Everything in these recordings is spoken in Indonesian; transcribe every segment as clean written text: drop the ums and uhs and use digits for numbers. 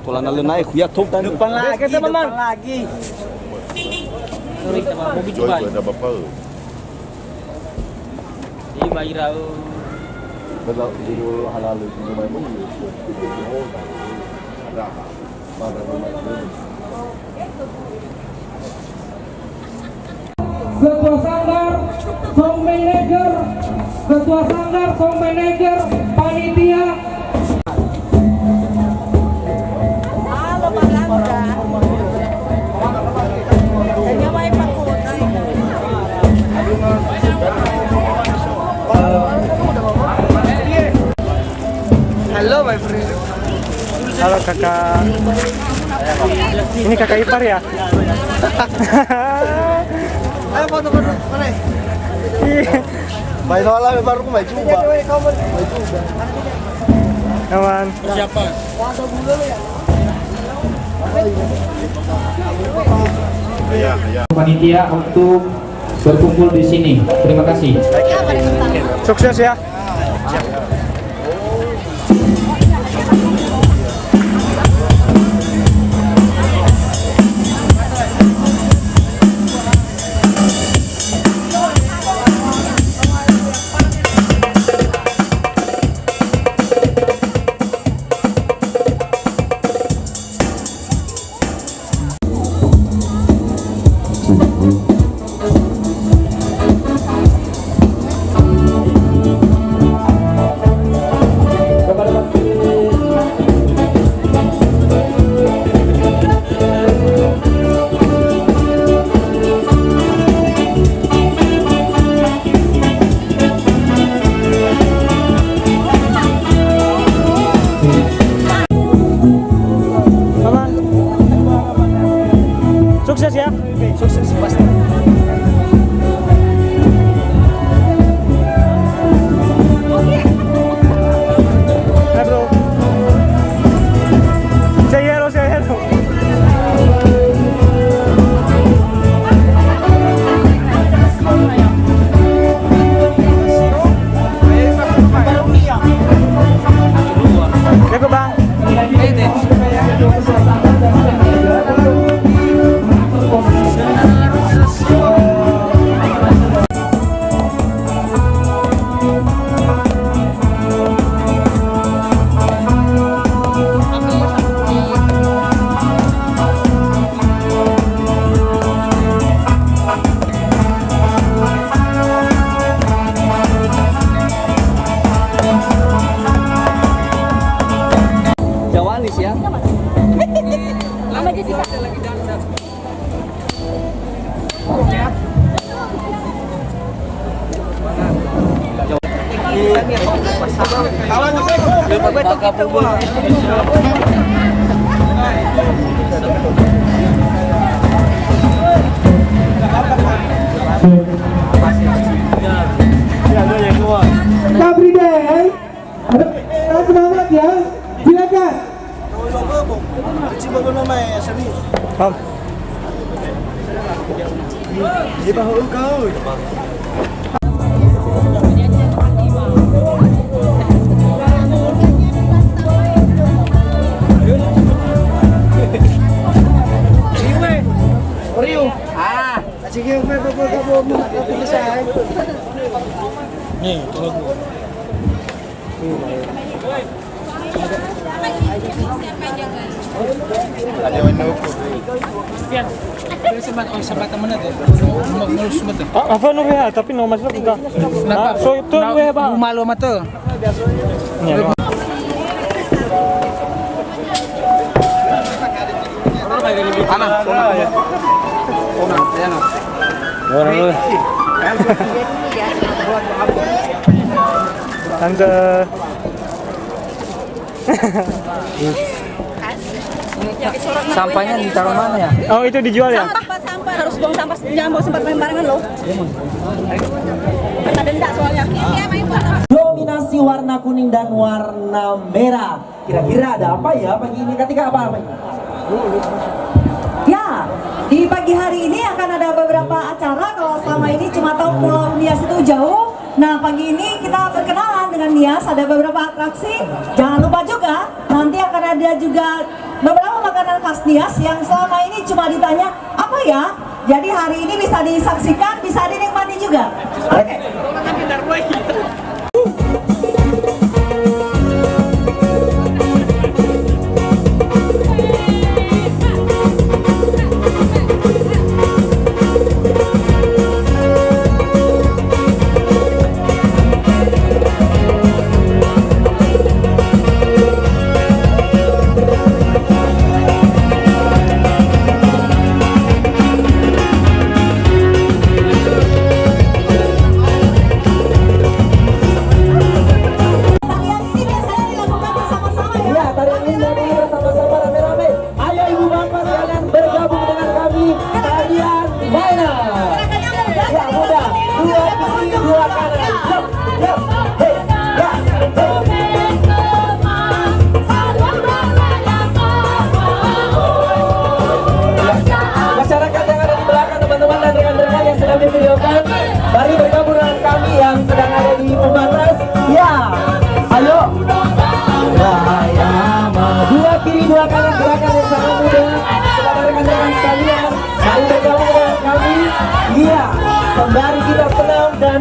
Tulan na lunay, kuya tok dan Depan lagi teman-teman. Lagi. Sorry kita mau mobil coba. Ada bapa. Di bayar. Kalau dulu halal itu memang ada. Ketua Sanggar, Song Manager, Ketua Sanggar, Song Manager, Panitia. Halo Pak Langga. Kayaknya mau ikut. Halo my friend. Halo kakak. Ini kakak ipar ya? Ayo foto-foto. Mana? Main olah baru ku mai coba. Kawan. Siapa? Panitia untuk berkumpul di sini. Terima kasih. Sukses ya. Sukses ya. Sukses pasti. Hai bro. Say hello, say hello. Jago bang. Jawanis ya. Lama Jessica. Kabri Day. Ada semangat ya. Silakan. Kom. Nih, kalau Ada yang nak. Pian. Dari sebat teman itu. Mau sebat. Apa nu ya? Tapi no masuk enggak. Kenapa? So itu ya bang. Malu sama tuh. Ana. Tante. Sampahnya ditaruh mana ya? Oh itu dijual ya? Sampah harus buang sampah, jangan bawa sempat main barengan loh. Kena denda soalnya. Dominasi warna kuning dan warna merah. Kira-kira ada apa ya pagi ini? Ketika apa? Ya, di pagi hari ini akan ada beberapa acara. Kalau selama ini cuma tahu Pulau Nias itu jauh, Nah, pagi ini kita berkenalan dengan Nias, ada beberapa atraksi. Jangan lupa juga, nanti akan ada juga beberapa makanan khas Nias yang selama ini cuma ditanya, apa ya? Jadi hari ini bisa disaksikan, bisa dinikmati juga. Oke. Mari bergabung dengan kami yang sedang ada di pembatas. Ya, ayo. Dua kiri dua kanan, gerakan yang sangat mudah. Kepada rekan-rekan sekalian, mari bergabung dengan kami. Iya, sembari kita senam dan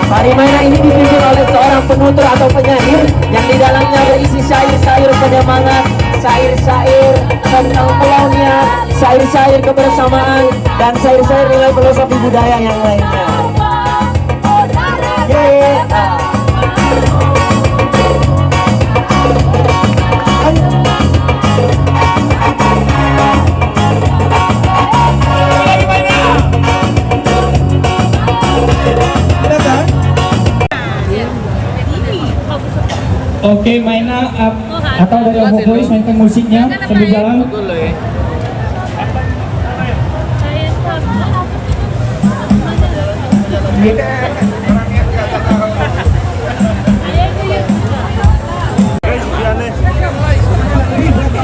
Parimana ini dipimpin oleh seorang penutur atau penyair yang di dalamnya berisi syair-syair penyemangat, syair-syair tentang kolonial, syair-syair kebersamaan, dan syair-syair nilai filosofi budaya yang lainnya. Oke, mainnya atau dari Ovo Voice mainkan musiknya sambil jalan.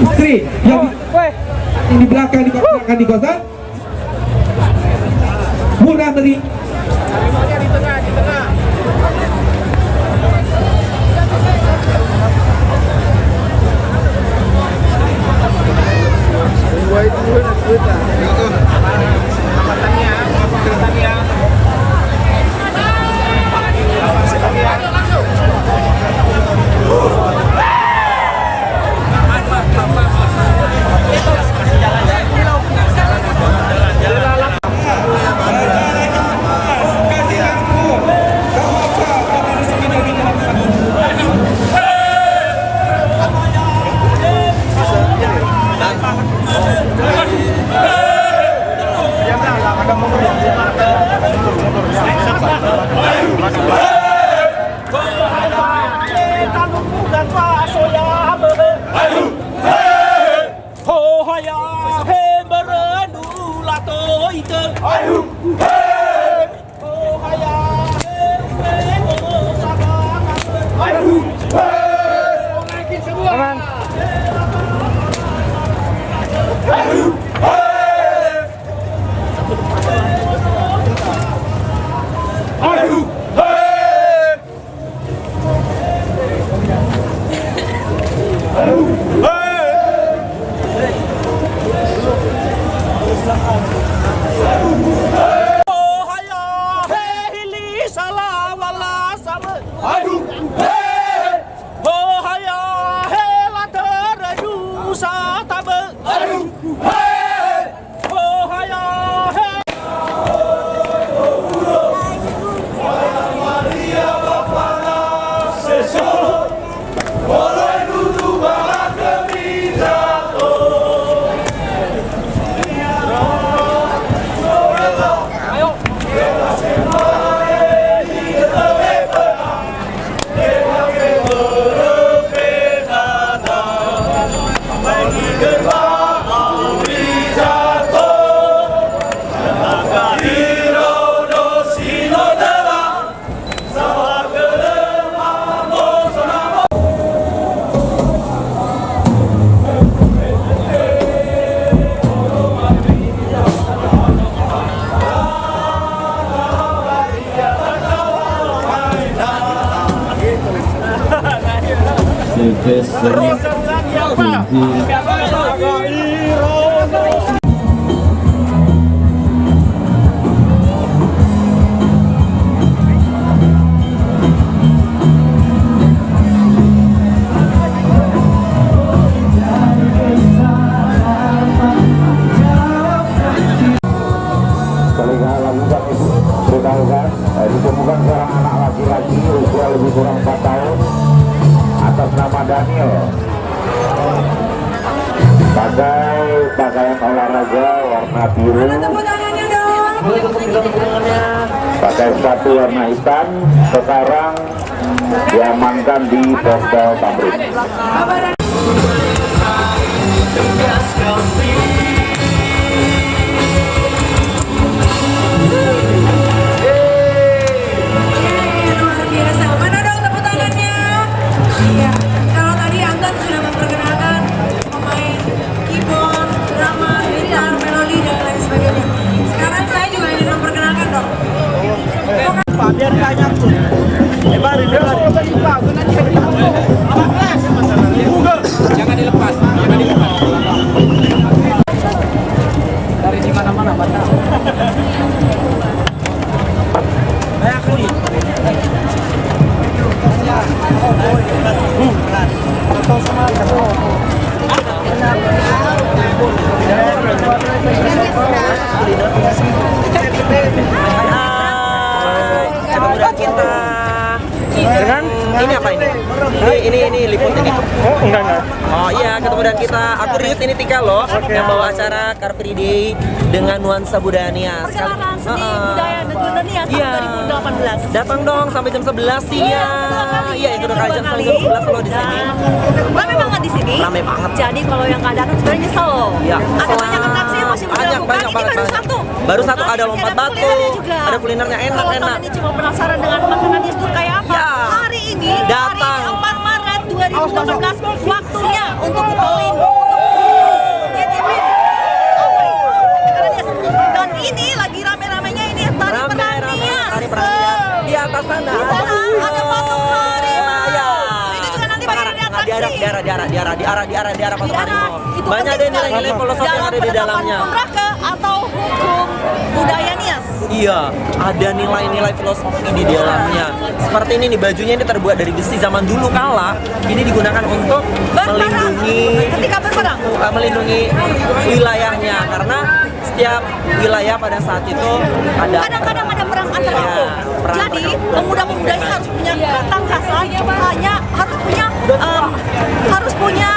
Istri yang di belakang di kosan murah dari Langsung. Ditemukan seorang anak laki-laki usia lebih kurang 4 tahun atas nama Daniel, pakai pakaian olahraga warna biru, pakai sepatu warna hitam. Sekarang diamankan di Polsek Tamrin. Biar banyak tuh. Lebarin. Jangan dilepas. Dari di mana-mana Batak. Banyak nih. Kita dengan ini apa ini liput ini. Oh enggak. Oh iya, kemudian kita Aquarius ini Tika loh yang bawa acara Car Free Day dengan nuansa budaya Nias. Pergelaran seni budaya negeri Nias tahun 2018. Datang dong sampai jam 11 sih ya. Iya, itu udah jam 11 loh di sini. Rame banget di sini. Rame banget. Jadi kalau yang nggak datang sebenarnya nyesel loh. Iya. Ada banyak atraksi yang masih belum dilakukan. Ini baru satu. Baru satu, ada lompat batu, ada kulinernya Kalau enak-enak. ini cuma penasaran dengan makanan Nias itu kayak apa? Ya. Hari ini Datang. hari 4 Maret 2018 waktunya untuk kembali dan ini lagi rame-ramenya ini tari peran Nias. Di atas sana. Di sana ada patung harimau. Ya. Itu juga nanti bakal di atraksi. Di arah patung harimau. Itu Banyak penting deh nilai-nilai sekali. filosofi yang Dalam ada di penetapan dalamnya. hukum raka atau hukum budaya Nias. Iya, ada nilai-nilai filosofi di dalamnya. Seperti ini nih, bajunya ini terbuat dari besi zaman dulu kala. Ini digunakan untuk melindungi wilayahnya, karena setiap wilayah pada saat itu ada Kadang-kadang ada perang antar kampung. perang Jadi antar kampung. pemuda-pemudanya harus punya ketangkasan, hanya harus punya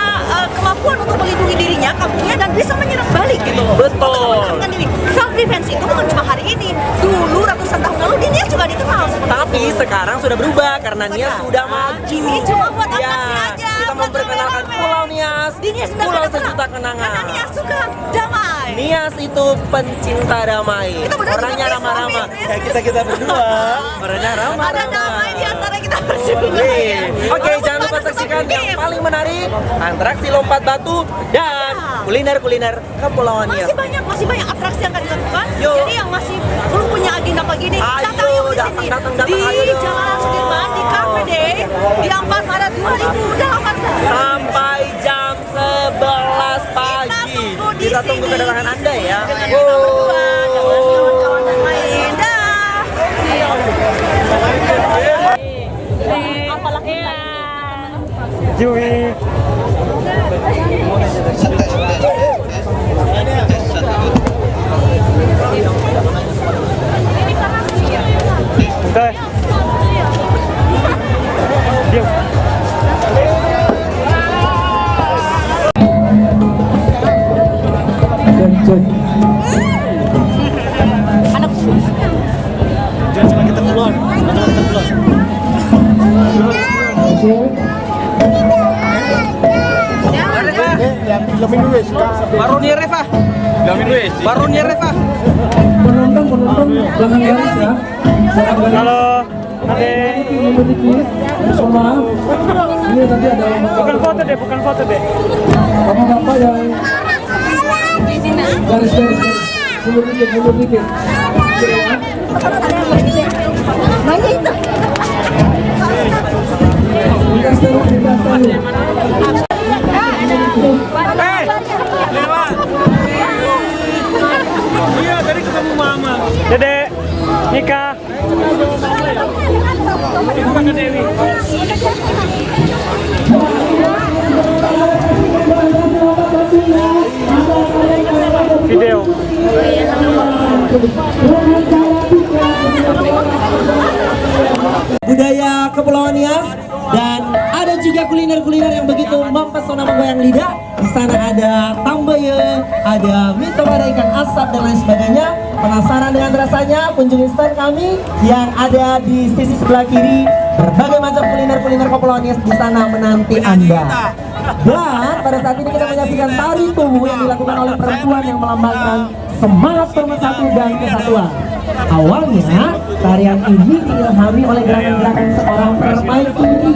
kemampuan untuk melindungi dirinya, kampungnya, dan bisa menyerang balik gitu loh. Betul. Untuk melindungi diri. Self defense itu bukan cuma hari ini. Dulu ratusan tahun lalu di Nias juga dikenal seperti Tapi itu. sekarang sudah berubah karena Nias sudah maju. Ini cuma buat Ya, atraksi aja. kita memperkenalkan Pulau Nias, Pulau Sejuta Kenangan. Karena Nias suka damai. Nias itu pencinta damai. Orangnya ramah-ramah. Ya kita berdua. Orangnya Ada damai ramah-ramah. di antara kita berdua. Oke, jangan lupa saksikan yang paling menarik, atraksi lompat batu dan kuliner-kuliner Kepulauan Nias. Masih banyak atraksi yang akan dilakukan. Yuk. Jadi yang masih belum punya agenda pagi ini, Ayo, datang yuk di sini. datang, Di ayo dong. Jalanan Sudirman, di Cafe Day, di 4 Maret 2018. Sampai jam 11 pagi. Kita tunggu kedatangan Anda ya. Dengan kita berdua, dengan kawan-kawan yang lain. Dah. Apalah kita. Jui. Oke. Diam. Jangan sampai kita keluar. Baru nih Reva. Baru nih Reva. Penonton jangan garis ya. Jangan garis. Halo. Oke. Bersama. Ini tadi ada Bukan foto deh. bapak-bapak yang garis-garis. Mundur dikit. Iya, tadi ketemu mama. Dede, nikah. Itu kan Dewi. Video. Budaya Kepulauan Nias, dan ada juga kuliner-kuliner yang begitu mempesona menggoyang lidah. Di sana ada tambaye, ada mie toba ikan asap dan lain sebagainya. Penasaran dengan rasanya? Kunjungi stand kami yang ada di sisi sebelah kiri. Berbagai macam kuliner-kuliner Kepulauan Nias di sana menanti Anda. Dan pada saat ini kita menyaksikan tari tubuh yang dilakukan oleh perempuan yang melambangkan semangat pemersatu dan kesatuan. Awalnya, tarian ini diilhami oleh gerakan-gerakan seorang permaisuri.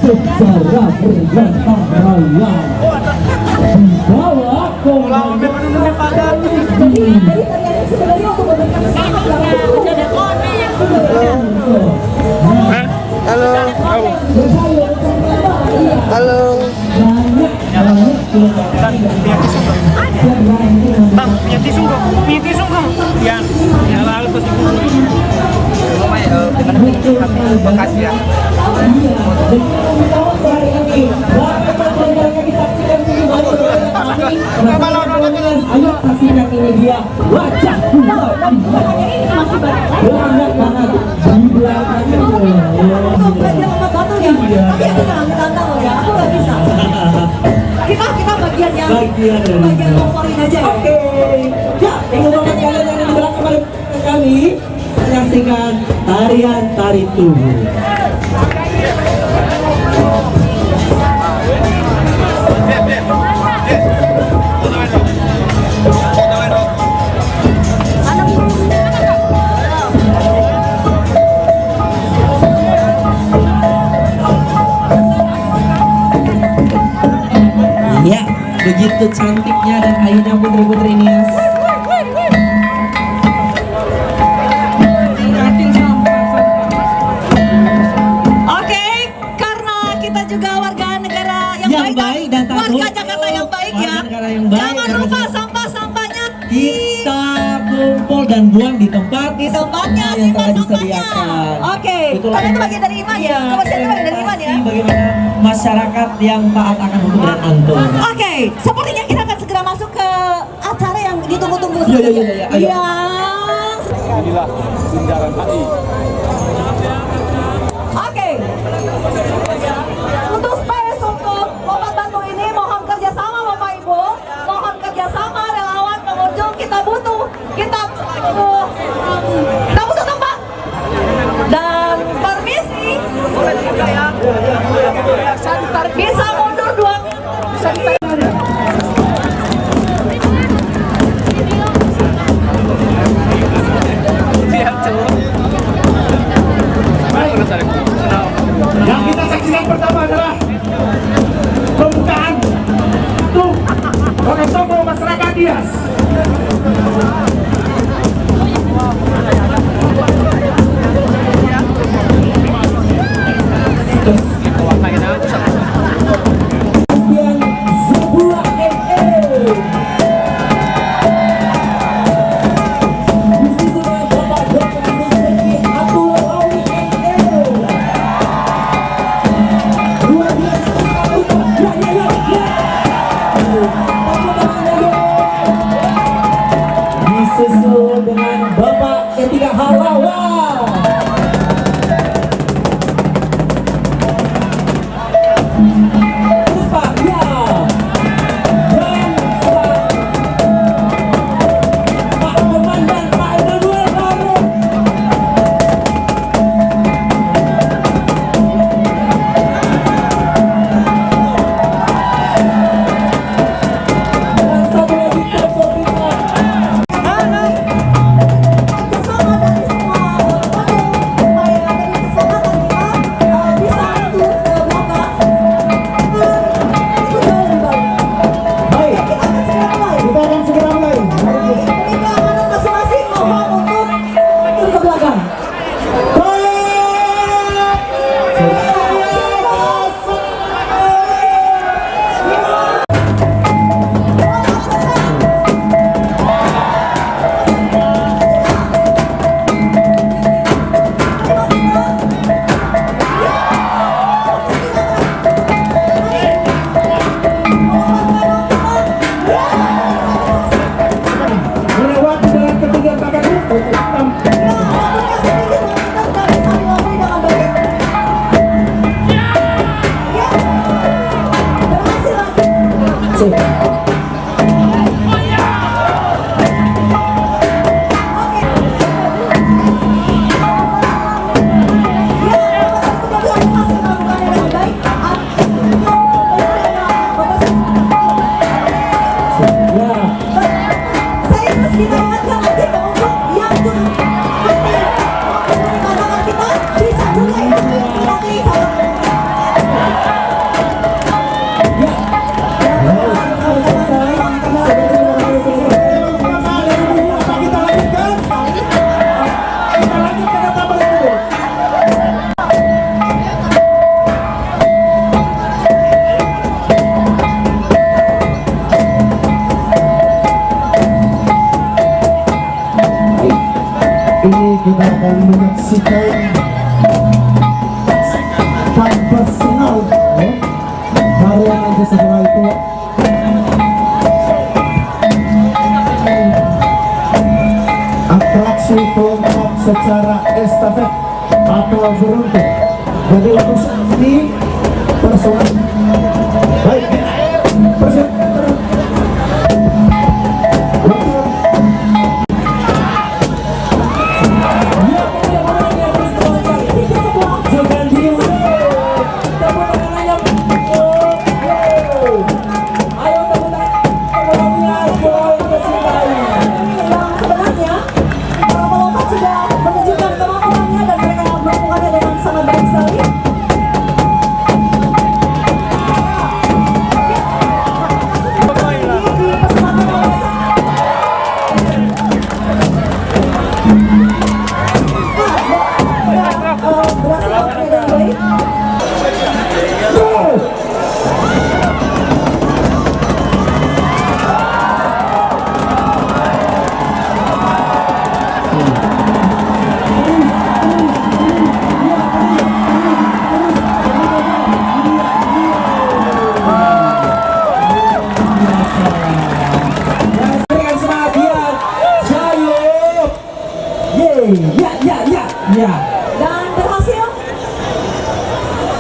Sejarah bergantang raya dibawa komandan. Punya tisu kok. Yang lalu terus Bekas ya. Ayo saksikan ini dia wajah banyak banget di belakangnya. Kita bagian komporin aja ya. Oke. Ya, teman-teman sekalian yang di belakang kami menyaksikan tarian tari tubuh. Ya, begitu cantiknya dan kayunya putri-putri Nias. Oke, karena kita juga warga negara yang baik dan takut. warga Jakarta yang baik ya. Warga negara yang baik, Jangan karena lupa sampah-sampahnya kita kumpul dan buang di tempat di tempatnya, yang telah simpan sampahnya. disediakan. Oke, Itulah karena itu bagian dari iman ya. Kebersihan itu bagian dari iman ya. Bagaimana masyarakat yang taat akan hukum dan antum. Oke, sepertinya kita akan segera masuk ke acara yang ditunggu-tunggu. Iya, ayo. Inilah Bundaran HI. Oke. Untuk space untuk lompat batu ini mohon kerjasama Bapak Ibu, mohon kerjasama relawan pengunjung. Kita butuh tempat dan permisi. kita akan menyaksikan fight personal ya. Baru nanti setelah itu atraksi kelompok secara estafet atau beruntun. Jadi untuk ini personal baik Dan berhasil.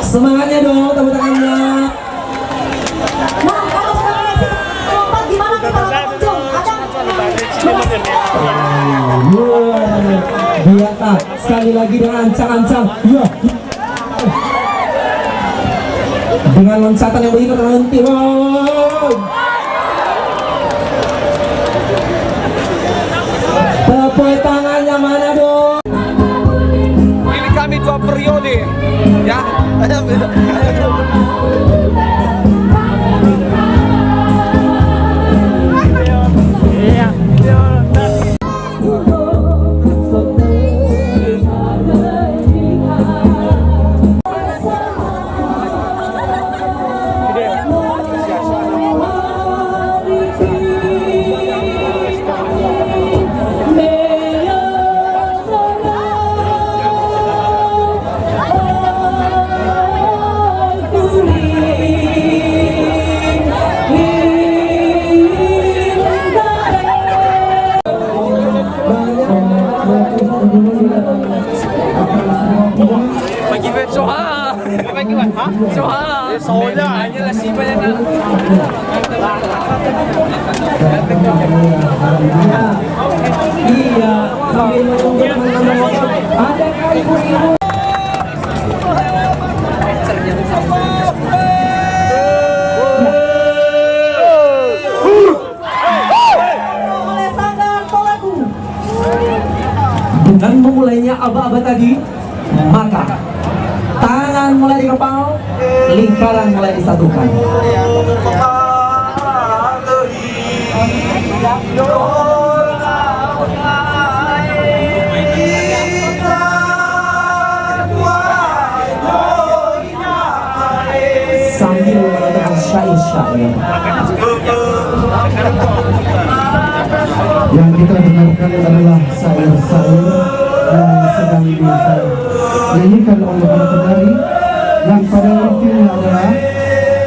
Semangatnya dong, tepuk tangannya. Nah, kalau sekarang lompat gimana kita pengunjung? Biasa sekali lagi dengan ancang-ancang. Ya. Dengan loncatan yang begitu terhenti. Wow. Tepuk tangannya mana dong? Ini kami 2 periode ya. Bagi soha. Bagi apa? Soha. Soha. Hanya lah siapa yang nak. Iya, sambil menunggu ada ibu-ibu. Oleh Sanggar Tolagu. Dengan memulainya aba-aba tadi, maka tangan mulai dikepal, lingkaran mulai disatukan. Sambil mengatakan syair-syair. yang kita dengarkan adalah syair-syair yang sedang dinyanyikan oleh para penari, yang pada intinya adalah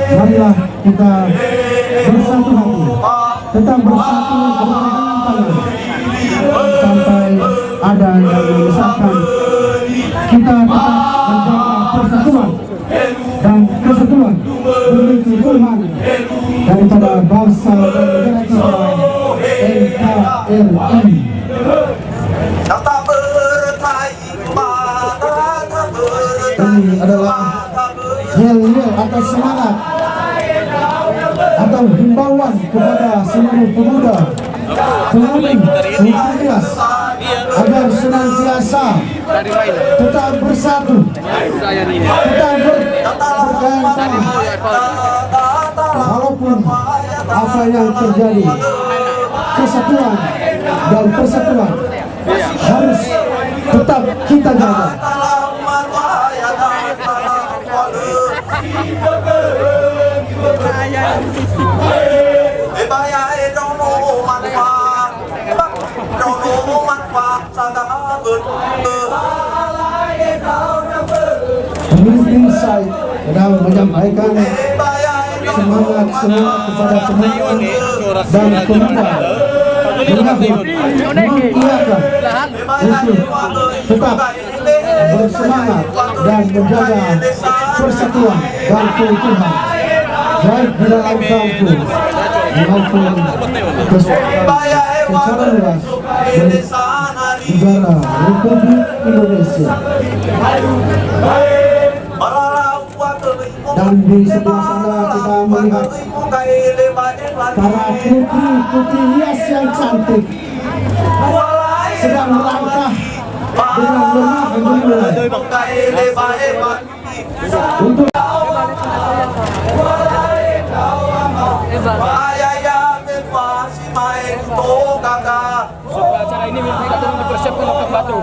marilah kita bersatu hati, tetap bersatu berpegangan tangan sampai ada yang memisahkan. Kita tetap menjaga persatuan dan kesatuan demi ketuhanan daripada bangsa dan negara kita NKRI. Ini adalah yel-yel atau semangat atau himbauan kepada seluruh pemuda pemudi Muhammadiyah agar senantiasa tetap bersatu, tetap bergandeng walaupun apa yang terjadi. Kesatuan dan persatuan harus tetap kita jaga. Pemimpin saya sedang menyampaikan semangat semua kepada teman-teman dan pemuda dengan mengiyakan untuk tetap bersemangat dan menjaga persatuan dan keutuhan baik di dalam kampung maupun secara luas negara Republik Indonesia. Dan di sebelah sana kita melihat para putri-putri hias yang cantik sedang melangkah dengan lemah gemulai untuk acara ini mereka tolong dipersiapkan lompat batu.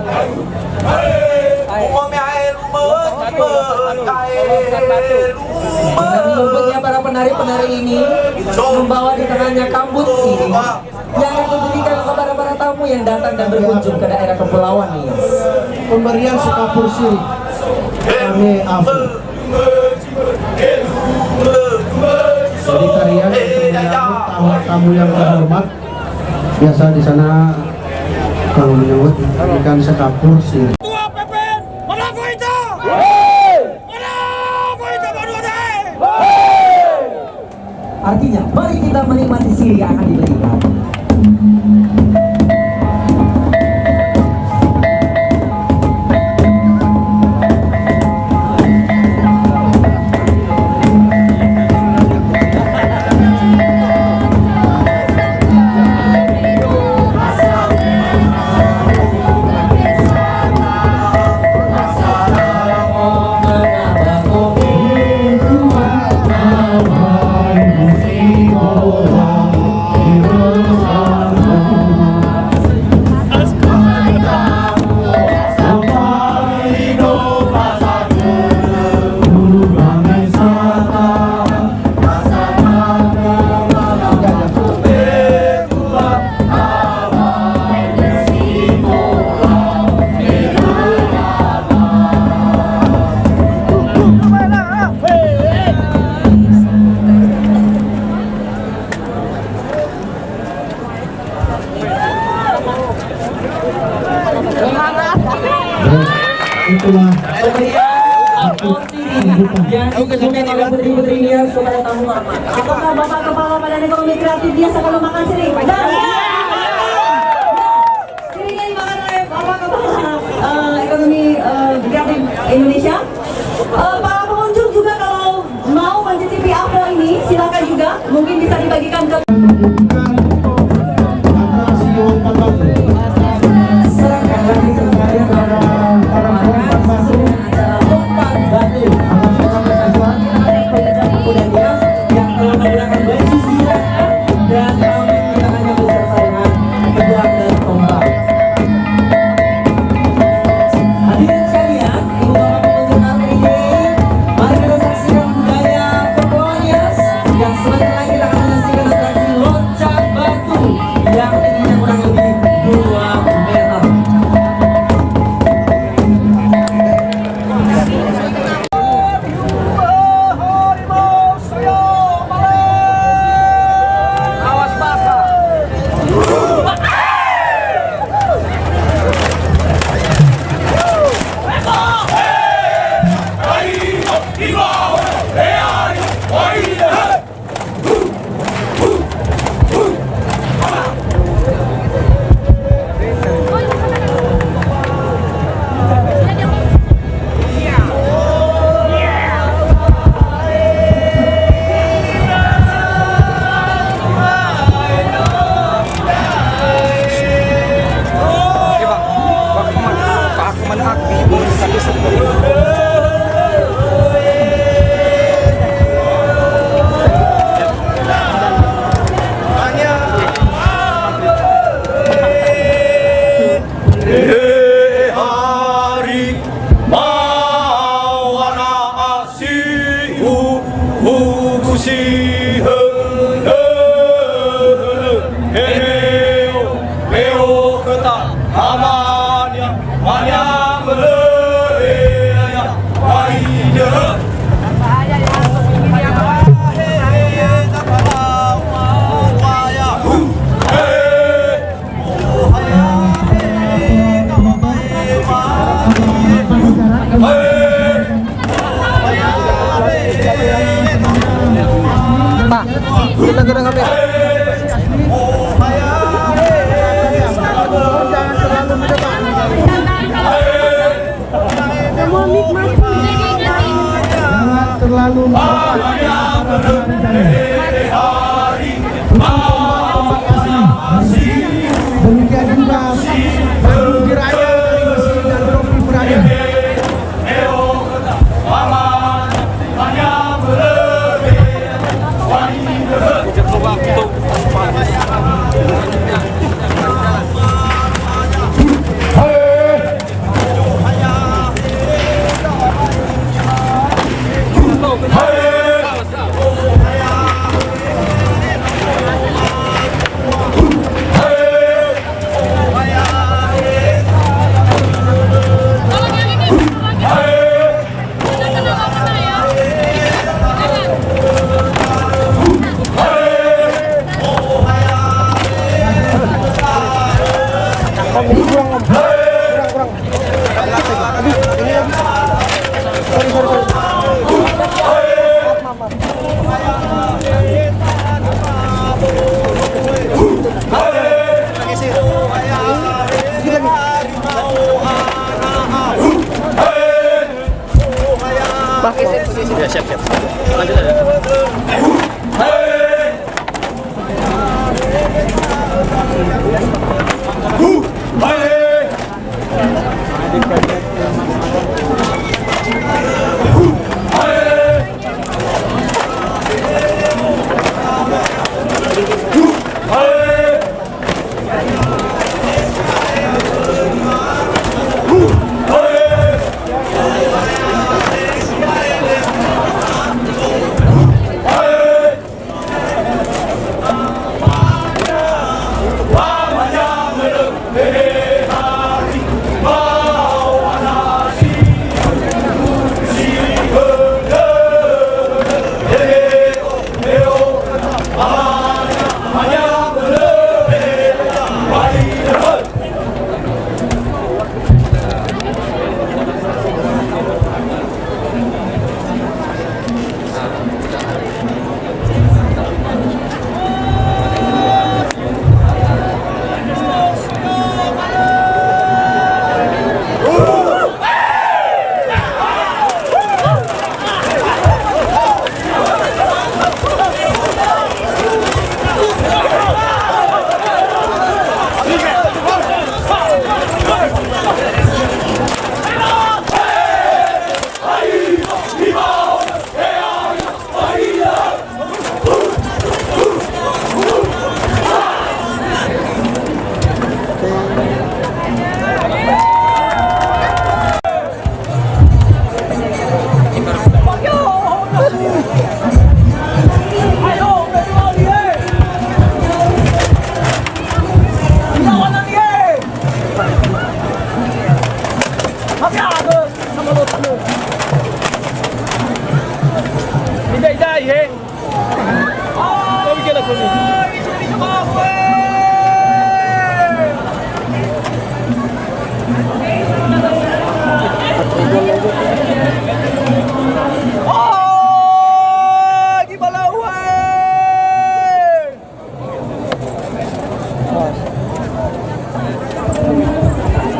Dan lembutnya para penari-penari ini membawa di tangannya kambut siri yang akan diberikan kepada para tamu yang datang dan berkunjung ke daerah kepulauan Nias. pemberian sekapur sirih kami Afu. Jadi tarian untuk menyambut tamu yang terhormat. Biasa di sana kalau menyambut ikan sekapur sirih. Artinya, mari kita menikmati siri yang akan diberikan. Itulah putri-putri Nias kepada tamu hormat. Apakah Bapak Kepala Badan Ekonomi Kreatif biasa kalau makan sirih? Sirihnya dimakan oleh Bapak Kepala Ekonomi Kreatif Indonesia. Para pengunjung juga kalau mau mencicipi apel ini, silakan juga. Mungkin bisa dibagikan ke atraksi lompat batu. Serahkan lagi semuanya kepada para lompat batu. Lompat batu. Pemuda Nias yang telah menggunakan baju silat dan kami kita hanya beserta dengan pedang dan tombak. Hadirin sekalian, ibu bapak pengunjung hari ini, mari kita saksikan budaya Kepulauan Nias yang sebentar lagi kita akan menyaksikan atraksi loncat batu yang tingginya kurang lebih 2 meter. Terlalu demikian juga Raya dari Mesin dan Trofi Beraya. Siap. Lanjut aja.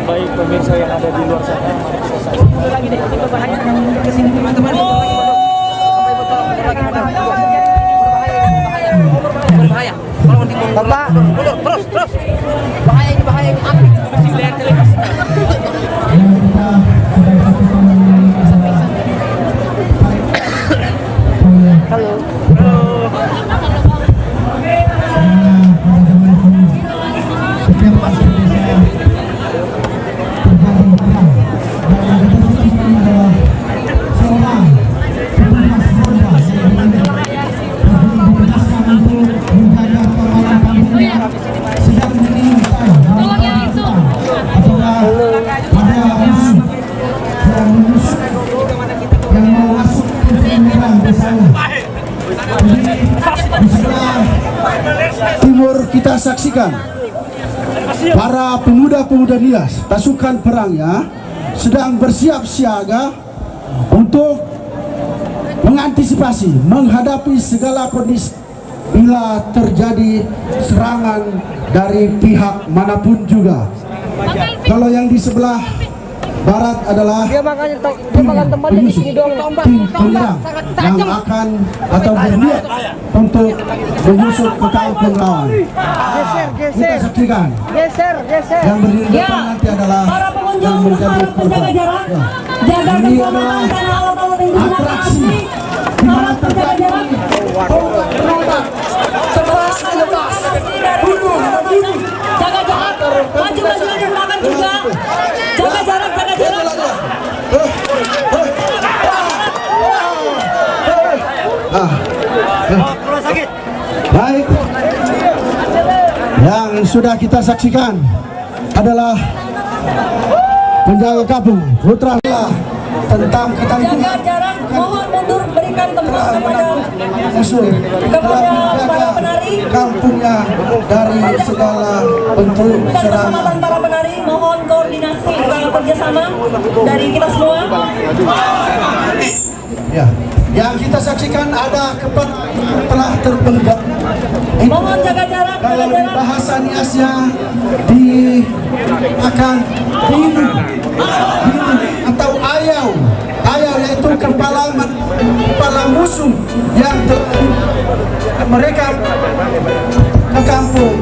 Baik pemirsa yang ada di luar sana, mari kita saksikan lagi deh, kesini teman-teman. Berbahaya. Kalau di Bapak, terus. Bahaya ini api. Lihat televisi. Halo. Tolong yang langsung. kita saksikan para pemuda-pemuda Nias, pasukan perangnya sedang bersiap siaga untuk mengantisipasi, menghadapi segala kondisi bila terjadi serangan dari pihak manapun juga. Kalau yang di sebelah barat adalah tim penyerang yang akan atau berniat untuk menyusup ke kampung lawan. Kita saksikan yang berdiri di depan nanti adalah para pengunjung yang menjadi harus menjaga jarak, jaga ini keselamatan adalah dan alat-alat yang digunakan atraksi asli. di mana Harus menjaga terjadi jarak. terbang lepas bunuh Jaga jarak, maju-maju digunakan juga. Jaga jarak, jaga jarak. Baik, yang sudah kita saksikan adalah penjaga kampung Putra tentang Jaga ketangguhan jarak, mohon mundur, berikan tempat kepada musuh telah para penari. kampungnya dari segala bentuk Dan serangan. keselamatan para penari, mohon koordinasi dan kerjasama dari kita semua. Ya, yang kita saksikan ada telah terbentuk. Mohon jaga jarak, jaga Kalau di jarak. bahasa Niasnya akan dinu atau ayau yaitu kepala musuh yang mereka ke kampung